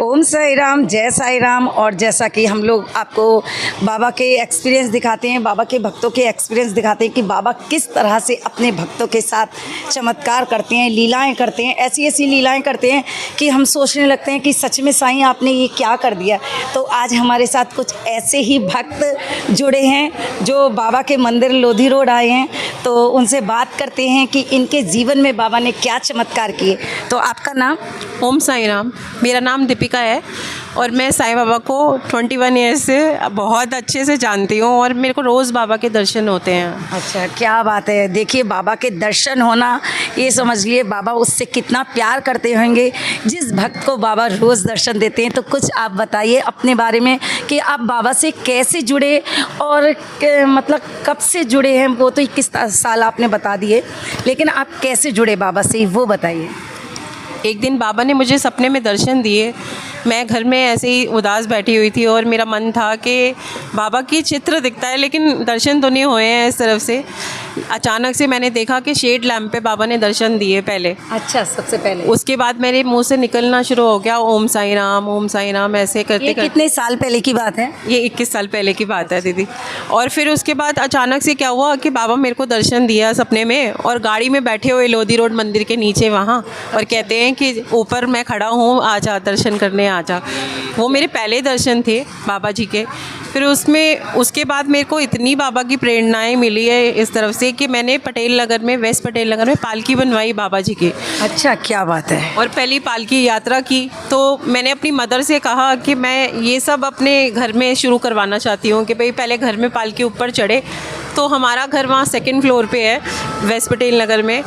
ओम साई राम, जय साई राम। और जैसा कि हम लोग आपको बाबा के एक्सपीरियंस दिखाते हैं, बाबा के भक्तों के एक्सपीरियंस दिखाते हैं कि बाबा किस तरह से अपने भक्तों के साथ चमत्कार करते हैं, लीलाएं करते हैं, ऐसी ऐसी लीलाएं करते हैं कि हम सोचने लगते हैं कि सच में साईं आपने ये क्या कर दिया। तो आज हमारे साथ कुछ ऐसे ही भक्त जुड़े हैं जो बाबा के मंदिर लोधी रोड आए हैं, तो उनसे बात करते हैं कि इनके जीवन में बाबा ने क्या चमत्कार किए। तो आपका नाम? ओम साई राम, मेरा नाम दीपिका है और मैं साईं बाबा को 21 ईयर्स से बहुत अच्छे से जानती हूँ और मेरे को रोज़ बाबा के दर्शन होते हैं। अच्छा, क्या बात है। देखिए, बाबा के दर्शन होना, ये समझिए बाबा उससे कितना प्यार करते होंगे जिस भक्त को बाबा रोज़ दर्शन देते हैं। तो कुछ आप बताइए अपने बारे में कि आप बाबा से कैसे जुड़े और मतलब कब से जुड़े हैं। वो तो 21 साल आपने बता दिए, लेकिन आप कैसे जुड़े बाबा से वो बताइए। एक दिन बाबा ने मुझे सपने में दर्शन दिए। मैं घर में ऐसे ही उदास बैठी हुई थी और मेरा मन था कि बाबा की चित्र दिखता है लेकिन दर्शन तो नहीं हुए हैं इस तरफ से। अचानक से मैंने देखा कि शेड लैम्प पे बाबा ने दर्शन दिए पहले। अच्छा, सबसे पहले। उसके बाद मेरे मुंह से निकलना शुरू हो गया ओम साई राम ऐसे करते ये कितने साल पहले की बात है? ये 21 साल पहले की बात है दीदी। और फिर उसके बाद अचानक से क्या हुआ कि बाबा मेरे को दर्शन दिया सपने में और गाड़ी में बैठे हुए लोधी रोड मंदिर के नीचे वहाँ, और कहते हैं कि ऊपर मैं खड़ा हूँ, आ जा दर्शन करने आ जा। वो मेरे पहले दर्शन थे बाबा जी के। फिर उसके बाद मेरे को इतनी बाबा की प्रेरणाएं मिली है इस तरफ से कि मैंने पटेल नगर में, वेस्ट पटेल नगर में पालकी बनवाई बाबा जी की। अच्छा, क्या बात है। और पहली पालकी यात्रा की। तो मैंने अपनी मदर से कहा कि मैं ये सब अपने घर में शुरू करवाना चाहती हूँ कि भाई पहले घर में पालकी ऊपर चढ़े। तो हमारा घर वहाँ 2nd फ्लोर पे है वेस्ट पटेल नगर में।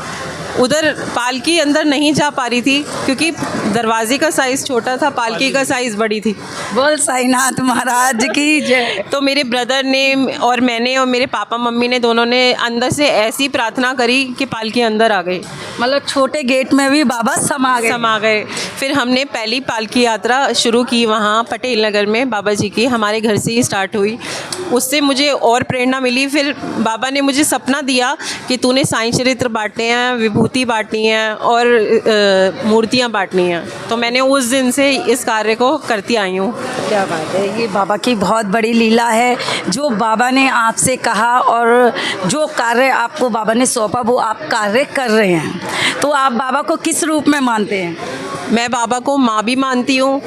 उधर पालकी अंदर नहीं जा पा रही थी क्योंकि दरवाजे का साइज़ छोटा था, पालकी का साइज़ बड़ी थी। बोल साईनाथ महाराज की जय। तो मेरे ब्रदर ने और मैंने और मेरे पापा मम्मी ने दोनों ने अंदर से ऐसी प्रार्थना करी कि पालकी अंदर आ गई। मतलब छोटे गेट में भी बाबा समा गए। फिर हमने पहली पालकी यात्रा शुरू की वहाँ पटेल नगर में बाबा जी की, हमारे घर से ही स्टार्ट हुई। उससे मुझे और प्रेरणा मिली। फिर बाबा ने मुझे सपना दिया कि तूने साईं चरित्र बांटने हैं, विभूति बांटनी है और मूर्तियाँ बांटनी हैं। तो मैंने उस दिन से इस कार्य को करती आई हूँ। क्या बात है। ये बाबा की बहुत बड़ी लीला है। जो बाबा ने आपसे कहा और जो कार्य आपको बाबा ने सौंपा वो आप कार्य कर रहे हैं। तो आप बाबा को किस रूप में मानते हैं? मैं बाबा को माँ भी मानती हूँ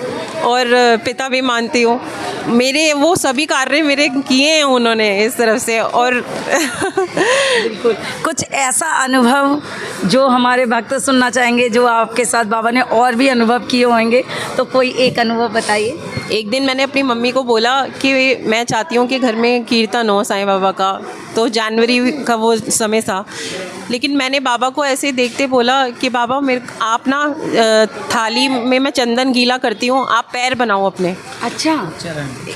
और पिता भी मानती हूँ। मेरे वो सभी कार्य मेरे किए हैं उन्होंने इस तरफ से। और बिल्कुल। कुछ ऐसा अनुभव जो हमारे भक्त सुनना चाहेंगे, जो आपके साथ बाबा ने और भी अनुभव किए होंगे, तो कोई एक अनुभव बताइए। एक दिन मैंने अपनी मम्मी को बोला कि मैं चाहती हूँ कि घर में कीर्तन हो साईं बाबा का। तो जनवरी का वो समय था, लेकिन मैंने बाबा को ऐसे देखते बोला कि बाबा आप ना थाली में मैं चंदन गीला करती हूँ, आप पैर बनाओ अपने। अच्छा,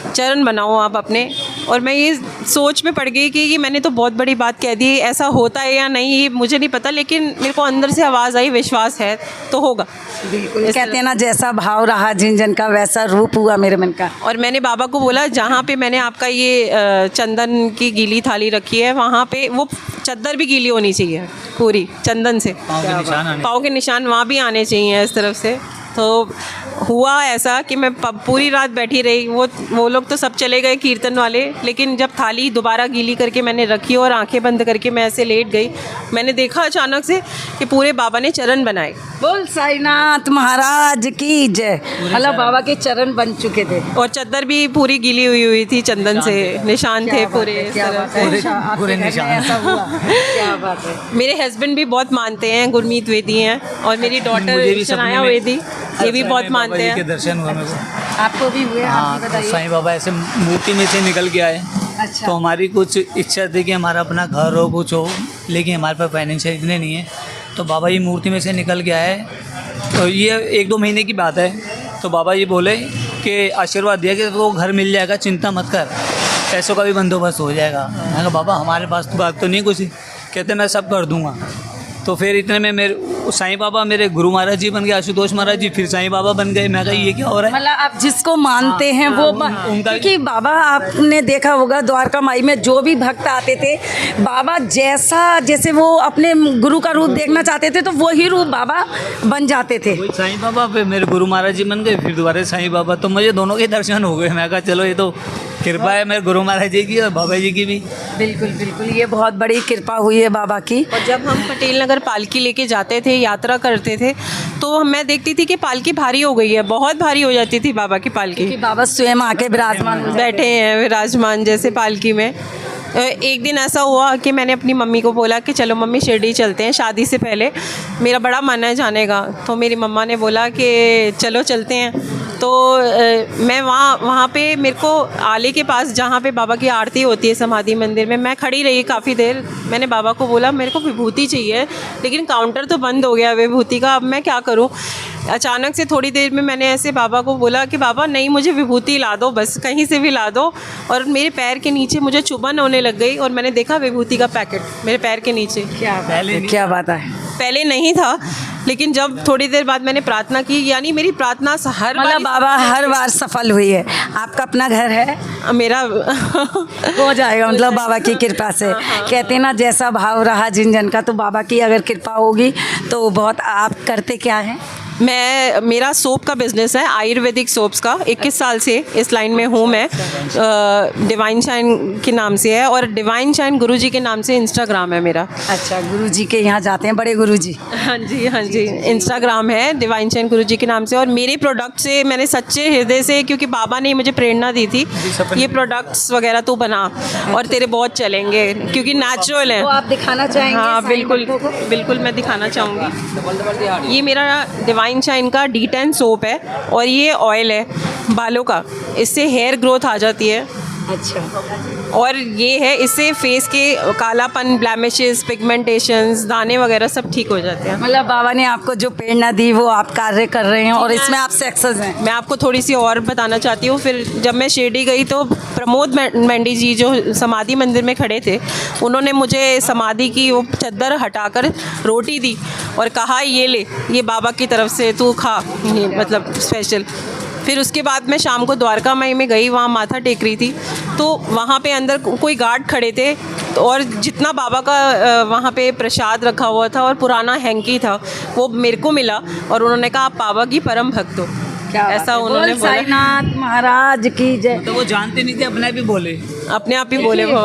चरण बनाओ आप अपने। और मैं ये सोच में पड़ गई कि ये मैंने तो बहुत बड़ी बात कह दी। ऐसा होता है या नहीं ये मुझे नहीं पता, लेकिन मेरे को अंदर से आवाज़ आई विश्वास है तो होगा। बिल्कुल। कहते हैं ना, जैसा भाव रहा जिन जन का वैसा रूप हुआ मेरे मन का। और मैंने बाबा को बोला जहाँ पे मैंने आपका ये चंदन की गीली थाली रखी है वहाँ पे वो चद्दर भी गीली होनी चाहिए पूरी चंदन से। पाँव के निशान वहाँ भी आने चाहिए इस तरफ से। तो हुआ ऐसा कि मैं पूरी रात बैठी रही। वो लोग तो सब चले गए कीर्तन वाले, लेकिन जब थाली दोबारा गीली करके मैंने रखी और आंखें बंद करके मैं ऐसे लेट गई, मैंने देखा अचानक से कि पूरे बाबा ने चरण बनाए। बोल साईनाथ महाराज की जय। मतलब बाबा के चरण बन चुके थे और चद्दर भी पूरी गीली हुई थी चंदन से, निशान थे पूरे। पूरे निशान ऐसा हुआ। क्या बात है। मेरे हस्बैंड भी बहुत मानते हैं, गुरमीत वेदी हैं, और मेरी डॉटर शनाया वेदी ये भी बहुत मानते हैं। के दर्शन हुए मेरे को। आपको भी हुए? हाँ, तो साईं बाबा ऐसे मूर्ति में से निकल के आए। अच्छा। तो हमारी कुछ इच्छा थी कि हमारा अपना घर हो, कुछ हो, लेकिन हमारे पास फाइनेंशियल इतने नहीं है। तो बाबा ये मूर्ति में से निकल के आए। तो ये 1-2 महीने की बात है। तो बाबा ये बोले कि आशीर्वाद दिया कि वो घर मिल जाएगा, चिंता मत कर, पैसों का भी बंदोबस्त हो जाएगा। मैंने कहा बाबा हमारे पास तो बात तो नहीं कुछ। कहते मैं सब कर दूँगा। तो फिर इतने में साईं बाबा मेरे गुरु महाराज जी बन गए, आशुतोष महाराज जी फिर साईं बाबा बन गए। मैं कहा ये क्या हो रहा है। मतलब आप जिसको मानते हैं वो क्योंकि बाबा आपने देखा होगा द्वारका माई में जो भी भक्त आते थे, बाबा जैसे वो अपने गुरु का रूप देखना चाहते थे तो वही रूप बाबा बन जाते थे। वही साईं बाबा फिर मेरे गुरु महाराज जी बन गए, फिर दोबारा साईं बाबा, तो मुझे दोनों के दर्शन हो गए। मैं कहा चलो ये तो कृपा है मेरे गुरु महाराज जी की और बाबा जी की भी। बिल्कुल बिल्कुल, ये बहुत बड़ी कृपा हुई है बाबा की। और जब हम पटेल नगर पालकी लेके जाते थे, यात्रा करते थे, तो मैं देखती थी कि पालकी भारी हो गई है, बहुत भारी हो जाती थी बाबा की पालकी। कि बाबा स्वयं आके विराजमान बैठे हैं विराजमान जैसे पालकी में। एक दिन ऐसा हुआ कि मैंने अपनी मम्मी को बोला कि चलो मम्मी शिरडी चलते हैं, शादी से पहले मेरा बड़ा मन है जाने का। तो मेरी मम्मा ने बोला कि चलो चलते हैं। तो मैं वहाँ पे मेरे को आले के पास जहाँ पे बाबा की आरती होती है समाधि मंदिर में, मैं खड़ी रही काफ़ी देर। मैंने बाबा को बोला मेरे को विभूति चाहिए, लेकिन काउंटर तो बंद हो गया विभूति का, अब मैं क्या करूँ। अचानक से थोड़ी देर में मैंने ऐसे बाबा को बोला कि बाबा नहीं, मुझे विभूति ला दो, बस कहीं से भी ला दो। और मेरे पैर के नीचे मुझे चुभन होने लग गई और मैंने देखा विभूति का पैकेट मेरे पैर के नीचे। क्या बात है। पहले नहीं था, लेकिन जब थोड़ी देर बाद मैंने प्रार्थना की, यानी मेरी प्रार्थना हर बार, मतलब बाबा हर बार सफल हुई है। आपका अपना घर है? मेरा हो जाएगा, मतलब बाबा की कृपा से। कहते हैं ना जैसा भाव रहा जिन जन का, तो बाबा की अगर कृपा होगी तो बहुत। आप करते क्या हैं? मेरा सोप का बिज़नेस है, आयुर्वेदिक सोप्स का। 21 साल से इस लाइन में हूँ मैं। डिवाइन शाइन के नाम से है और डिवाइन शाइन गुरुजी के नाम से इंस्टाग्राम है मेरा। अच्छा, गुरुजी के यहाँ जाते हैं बड़े गुरुजी? हाँ जी, इंस्टाग्राम है डिवाइन शाइन गुरुजी के नाम से। और मेरे प्रोडक्ट से मैंने सच्चे हृदय से, क्योंकि बाबा ने मुझे प्रेरणा दी थी, ये प्रोडक्ट्स वगैरह तू बना और तेरे बहुत चलेंगे क्योंकि नेचुरल है। तो आप दिखाना चाहेंगे? हाँ बिल्कुल मैं दिखाना चाहूँगी। ये मेरा डिवाइन शाइन का D10 सोप है और ये ऑयल है बालों का, इससे हेयर ग्रोथ आ जाती है। अच्छा। और ये है, इससे फेस के कालापन, ब्लैमिशेस, पिगमेंटेशंस, दाने वगैरह सब ठीक हो जाते हैं। मतलब बाबा ने आपको जो प्रेरणा दी वो आप कार्य कर रहे हैं और इसमें आप सक्सेस हैं। मैं आपको थोड़ी सी और बताना चाहती हूँ। फिर जब मैं शिरडी गई तो प्रमोद मेंडी जी जो समाधि मंदिर में खड़े थे, उन्होंने मुझे समाधि की वो चद्दर हटाकर रोटी दी और कहा ये ले, ये बाबा की तरफ से तू खा, ये मतलब स्पेशल। फिर उसके बाद मैं शाम को द्वारका माई में गई, वहाँ माथा टेक रही थी, तो वहाँ पे अंदर कोई गार्ड खड़े थे और जितना बाबा का वहाँ पे प्रसाद रखा हुआ था और पुराना हैंकी था वो मेरे को मिला और उन्होंने कहा आप बाबा की परम भक्त हो। ऐसा उन्होंने बोला। साईनाथ महाराज की जय। तो वो जानते नहीं थे, अपने भी बोले, अपने आप ही बोले वो।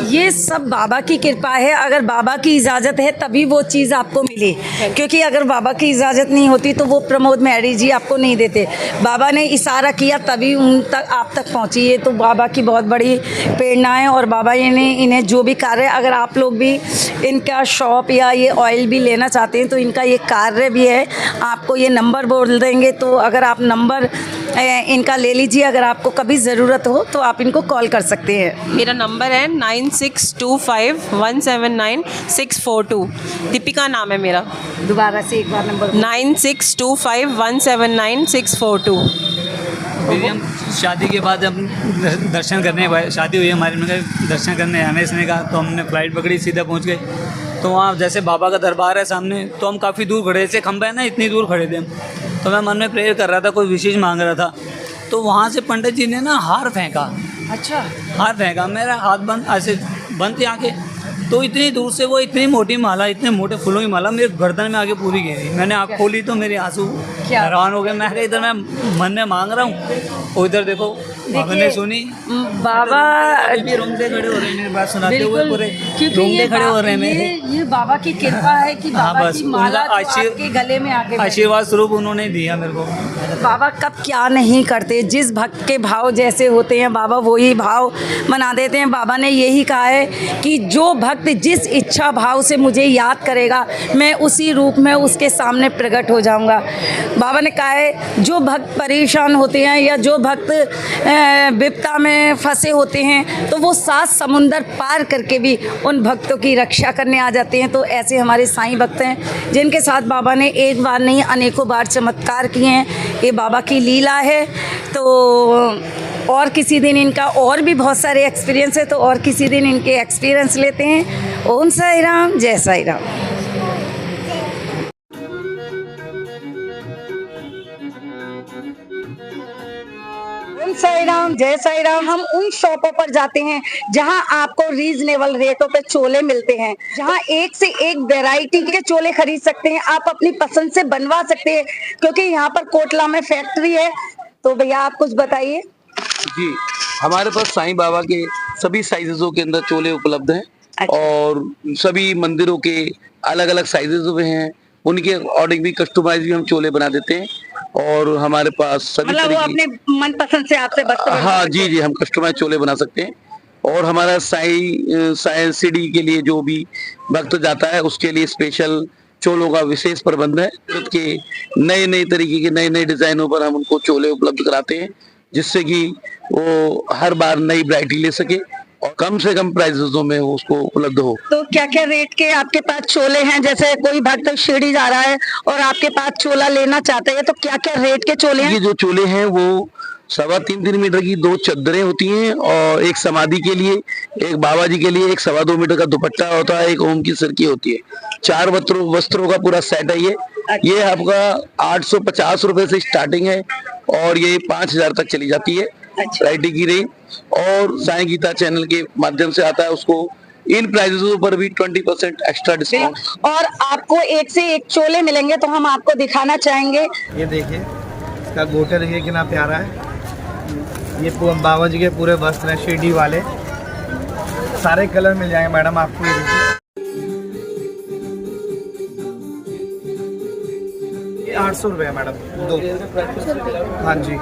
ये सब बाबा की कृपा है। अगर बाबा की इजाज़त है तभी वो चीज़ आपको मिली, क्योंकि अगर बाबा की इजाज़त नहीं होती तो वो प्रमोद मेहरी जी आपको नहीं देते। बाबा ने इशारा किया तभी उन तक आप तक पहुँची। ये तो बाबा की बहुत बड़ी प्रेरणा है। और बाबा ने इन्हें जो भी कार्य, अगर आप लोग भी इनका शॉप या ये ऑयल भी लेना चाहते हैं तो इनका ये कार्य भी है। आपको ये नंबर बोल देंगे तो अगर आप नंबर इनका ले लीजिए, अगर आपको कभी ज़रूरत हो तो आप इनको कॉल कर सकते हैं। मेरा नंबर है 9625179642। दीपिका नाम है मेरा। दोबारा से एक बार नंबर। 9625179642। फिर हम शादी के बाद हम दर्शन करने, शादी हुई हमारे में, दर्शन करने आने इसने कहा, तो हमने फ़्लाइट पकड़ी, सीधा पहुंच गए। तो वहाँ जैसे बाबा का दरबार है सामने, तो हम काफ़ी दूर खड़े, जैसे खंबा है ना, इतनी दूर खड़े थे हम। तो मैं मन में प्रेयर कर रहा था, कोई विशेष मांग रहा था। तो वहाँ से पंडित जी ने ना हार फेंका। अच्छा। हार फेंका, मेरा हाथ बंद, ऐसे बंद थी आँखें, तो इतनी दूर से वो इतनी मोटी माला, इतने मोटे फूलों की माला मेरे गर्दन में आके पूरी घेरी। मैंने आँख खोली तो मेरे आंसू हैरान हो गए। मैं कहा इधर मैं मन में मांग रहा हूँ और इधर देखो बाबा ने सुनी। बाबा रोंगटे खड़े हो रहे हैं, बात सुनाते हुए पूरे रोंगटे खड़े हो रहे हैं मेरे। ये बाबा की कृपा है कि बाबा की माला जो आपके गले में आके आशीर्वाद स्वरूप उन्होंने दिया मेरे को। बाबा कब क्या नहीं करते, जिस भक्त के भाव जैसे होते हैं बाबा वही भाव मना देते हैं। बाबा ने यही कहा है कि जो भक्त जिस इच्छा भाव से मुझे याद करेगा मैं उसी रूप में उसके सामने प्रकट हो जाऊंगा। बाबा ने कहा है जो भक्त परेशान होते हैं या जो भक्त विपदा में फंसे होते हैं तो वो 7 समुंदर पार करके भी उन भक्तों की रक्षा करने आ जाते हैं। तो ऐसे हमारे साईं भक्त हैं जिनके साथ बाबा ने एक बार नहीं अनेकों बार चमत्कार किए हैं। ये बाबा की लीला है। तो और किसी दिन इनका और भी बहुत सारे एक्सपीरियंस है, तो और किसी दिन इनके एक्सपीरियंस लेते हैं। ओम साई राम, जय साई राम। ओम साई राम, जय साई राम। हम उन शॉपों पर जाते हैं जहां आपको रीजनेबल रेटों पे चोले मिलते हैं, जहां एक से एक वैरायटी के चोले खरीद सकते हैं, आप अपनी पसंद से बनवा सकते हैं, क्योंकि यहाँ पर कोटला में फैक्ट्री है। तो भैया आप कुछ बताइए। जी, हमारे पास साईं बाबा के सभी साइजेजों के अंदर चोले उपलब्ध हैं। अच्छा। और सभी मंदिरों के अलग अलग साइजेज में हैं, उनके अकॉर्डिंग भी कस्टमाइज भी हम चोले बना देते हैं। और हमारे पास सभी मतलब वो तरीके अपने मन पसंद से आपसे वस्त्र बनवा हाँ सकते जी हैं। जी, हम कस्टमाइज चोले बना सकते हैं। और हमारा साई सीढ़ी के लिए जो भी भक्त जाता है उसके लिए स्पेशल चोलों का विशेष प्रबंध है। के नए नए तरीके के नए नए डिजाइनों पर हम उनको चोले उपलब्ध कराते हैं, जिससे कि वो हर बार नई वैरायटी ले सके और कम से कम प्राइसेसों में वो उसको उपलब्ध हो। तो क्या क्या रेट के आपके पास चोले हैं? जैसे कोई भक्त शिरडी जा रहा है और आपके पास चोला लेना चाहता है, तो क्या क्या रेट के चोले हैं? ये जो चोले हैं वो 3.25 मीटर की 2 चद्दरें होती हैं, और एक समाधि के लिए, एक बाबा जी के लिए, एक 2.25 मीटर का दुपट्टा होता है, एक ओम की सिरकी होती है। 4 वस्त्रों का पूरा सेट है ये आपका 850 रुपए से स्टार्टिंग है और ये 5000 तक चली जाती है वैरायटी की रेंज। और साईं गीता चैनल के माध्यम से आता है, उसको इन प्राइसेस पर भी 20% एक्स्ट्रा डिस्काउंट। और आपको एक से एक चोले मिलेंगे, तो हम आपको दिखाना चाहेंगे। ये देखिए, इसका गोटा देखिए कितना प्यारा है। ये बाबा जी के पूरे वस्त्र हैं शिरडी वाले, सारे कलर मिल जाएंगे मैडम आपको। ये देखिए, ये 800 रुपये है मैडम, 2। हाँ जी।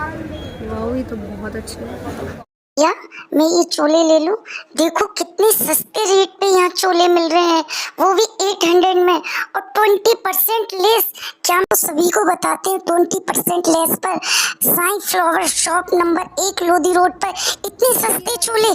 वाह, ये तो बहुत अच्छा है। या मैं ये चोले ले लूं? देखो कितने सस्ते रेट पे यहाँ चोले मिल रहे हैं, वो भी 800 में, और 20% लेस। क्या हम सभी को बताते हैं 20% लेस पर Sai flower shop number 1 Lodhi road पर इतने सस्ते चोले